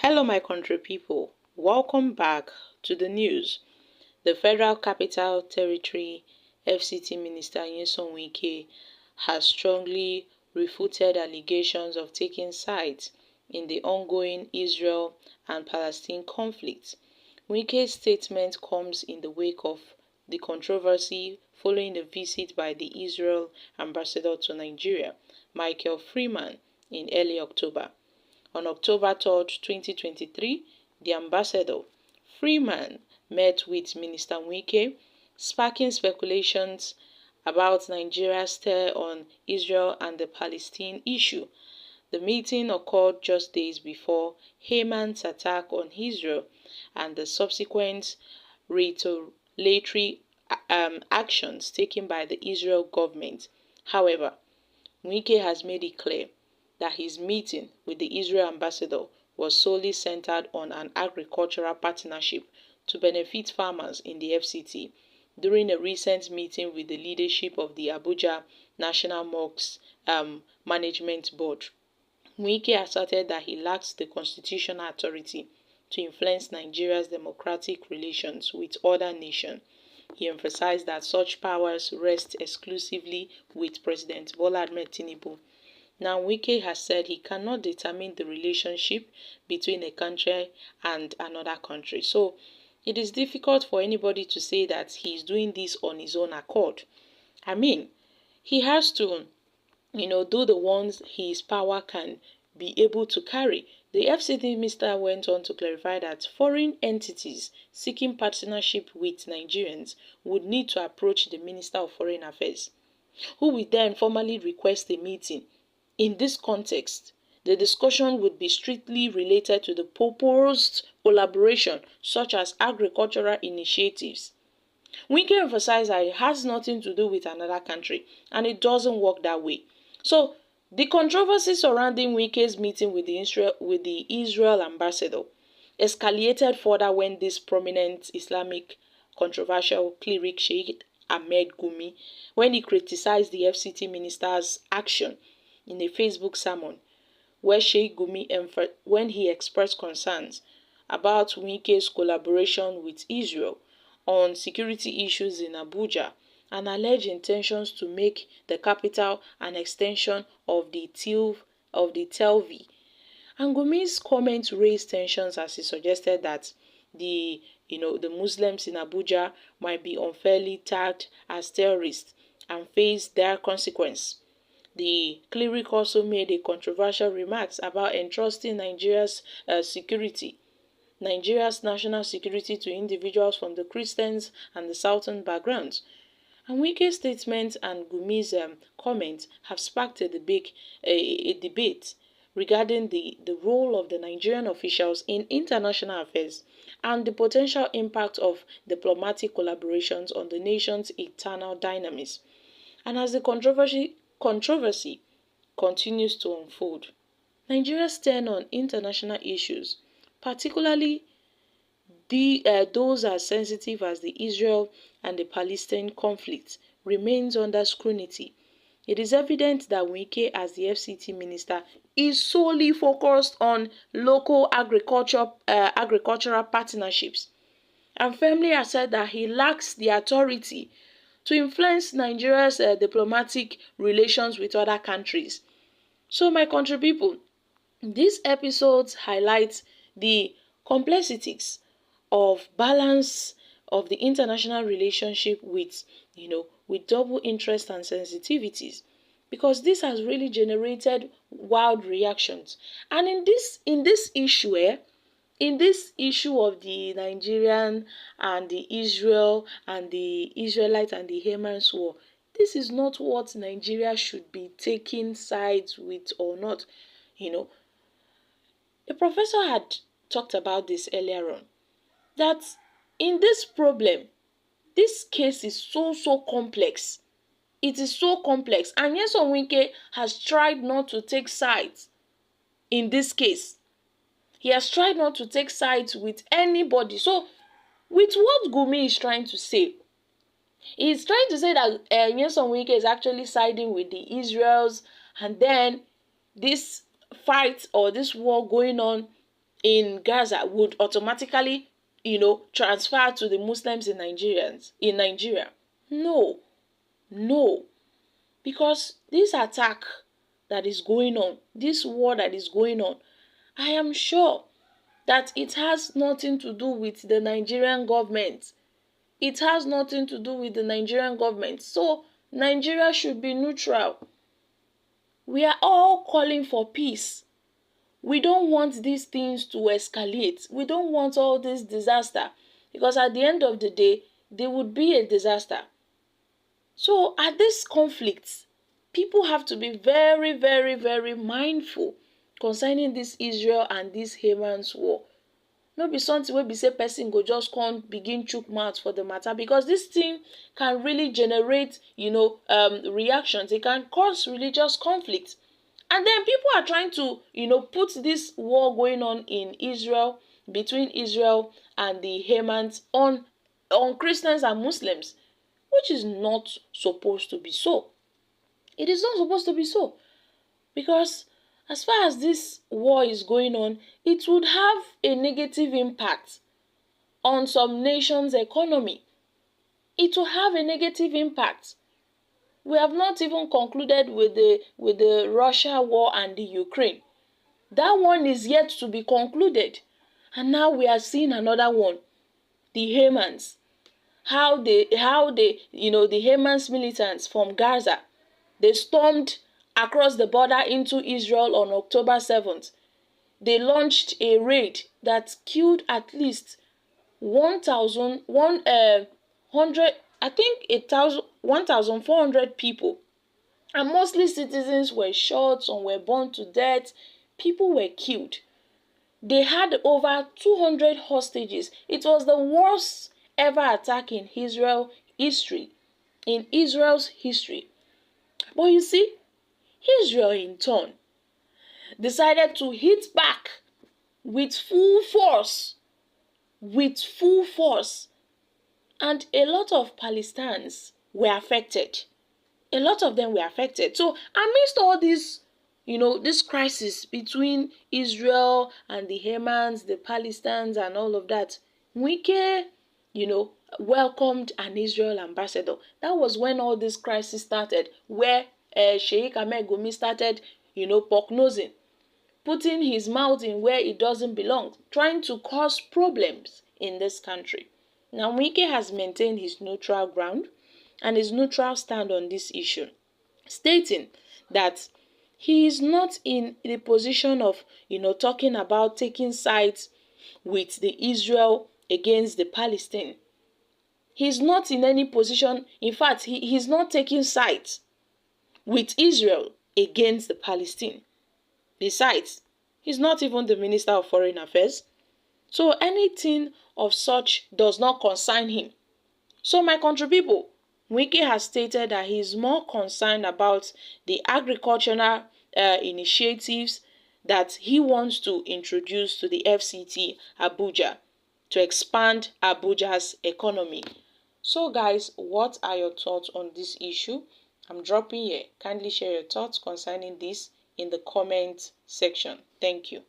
Hello, my country people. Welcome back to the news. The Federal Capital Territory FCT Minister Nyesom Wike has strongly refuted allegations of taking sides in the ongoing Israel and Palestine conflict. Wike's statement comes in the wake of the controversy following the visit by the Israel ambassador to Nigeria, Michael Freeman, in early October. On October 3, 2023, the ambassador, Freeman, met with Minister Wike, sparking speculations about Nigeria's stare on Israel and the Palestine issue. The meeting occurred just days before Haman's attack on Israel and the subsequent retaliatory actions taken by the Israel government. However, Wike has made it clear that his meeting with the Israel ambassador was solely centered on an agricultural partnership to benefit farmers in the FCT. During a recent meeting with the leadership of the Abuja National Mosques Management Board, Wike asserted that he lacks the constitutional authority to influence Nigeria's democratic relations with other nations. He emphasized that such powers rest exclusively with President Bola Ahmed Tinubu. Now, Wike has said he cannot determine the relationship between a country and another country. So, it is difficult for anybody to say that he is doing this on his own accord. I mean, he has to, do the ones his power can be able to carry. The FCT minister went on to clarify that foreign entities seeking partnership with Nigerians would need to approach the Minister of Foreign Affairs, who will then formally request a meeting. In this context, the discussion would be strictly related to the proposed collaboration, such as agricultural initiatives. Wike emphasized that it has nothing to do with another country, and it doesn't work that way. So, the controversy surrounding Wike's meeting with the Israel ambassador escalated further when this prominent Islamic controversial cleric Sheikh Ahmed Gumi, when he criticized the FCT minister's action in a Facebook sermon, where Sheikh Gumi when he expressed concerns about Wike's collaboration with Israel on security issues in Abuja and alleged intentions to make the capital an extension of the Tel Aviv. And Gumi's comments raised tensions as he suggested that the Muslims in Abuja might be unfairly tagged as terrorists and face their consequence. The cleric also made a controversial remarks about entrusting Nigeria's national security to individuals from the Christians and the Southern backgrounds. And Wike's statement and Gumi's comments have sparked a debate regarding the role of the Nigerian officials in international affairs and the potential impact of diplomatic collaborations on the nation's internal dynamics. And as the controversy continues to unfold, Nigeria's stand on international issues, particularly those as sensitive as the Israel and the Palestine conflict, remains under scrutiny. It is evident that Wike, as the FCT minister, is solely focused on local agricultural partnerships, and firmly asserts that he lacks the authority to influence Nigeria's diplomatic relations with other countries. So, my country people, these episodes highlight the complexities of balance of the international relationship with double interest and sensitivities, because this has really generated wild reactions. And in this issue of the Nigerian and the Israel and the Israelite and the Hamas war, this is not what Nigeria should be taking sides with or not. A professor had talked about this earlier on, that in this problem, this case is so complex. It is so complex, and Nyesom Wike has tried not to take sides in this case. He has tried not to take sides with anybody. So, with what Gumi is trying to say, he's trying to say that Nyesom Wike is actually siding with the Israels, and then this fight or this war going on in Gaza would automatically, transfer to the Muslims in Nigeria. No, no, because this attack that is going on, this war that is going on, I am sure that it has nothing to do with the Nigerian government. It has nothing to do with the Nigerian government. So Nigeria should be neutral. We are all calling for peace. We don't want these things to escalate. We don't want all this disaster, because at the end of the day, there would be a disaster. So at this conflict, people have to be very, very, very mindful concerning this Israel and this Haman's war. No be something wey be say person go just come begin chook mouth for the matter, because this thing can really generate, reactions. It can cause religious conflict. And then people are trying to, put this war going on in Israel, between Israel and the Hamans, on Christians and Muslims, which is not supposed to be so. It is not supposed to be so. Because as far as this war is going on, it would have a negative impact on some nations' economy. It will have a negative impact. We have not even concluded with the Russia war and the Ukraine. That one is yet to be concluded. And now we are seeing another one, the Hamans. How the Hamas militants from Gaza, they stormed across the border into Israel on October 7th. They launched a raid that killed at least 1,400 people. And mostly citizens were shot, some were burned to death, people were killed. They had over 200 hostages. It was the worst ever attack in Israel's history. But you see, Israel in turn decided to hit back with full force. And a lot of Palestinians were affected. A lot of them were affected. So amidst all this, this crisis between Israel and the Hamans, the Palestinians and all of that, Wike, welcomed an Israel ambassador. That was when all this crisis started, where Sheikh Ahmed Gumi started, poke-nosing, putting his mouth in where it doesn't belong, trying to cause problems in this country. Now, Wike has maintained his neutral ground and his neutral stand on this issue, stating that he is not in the position of, talking about taking sides with the Israel against the Palestine. He's not in any position. In fact, he's not taking sides with Israel against the Palestine. Besides, he's not even the Minister of Foreign Affairs. So anything of such does not concern him. So my country people, Wike has stated that he is more concerned about the agricultural initiatives that he wants to introduce to the FCT Abuja to expand Abuja's economy. So guys, what are your thoughts on this issue? I'm dropping here. Kindly share your thoughts concerning this in the comment section. Thank you.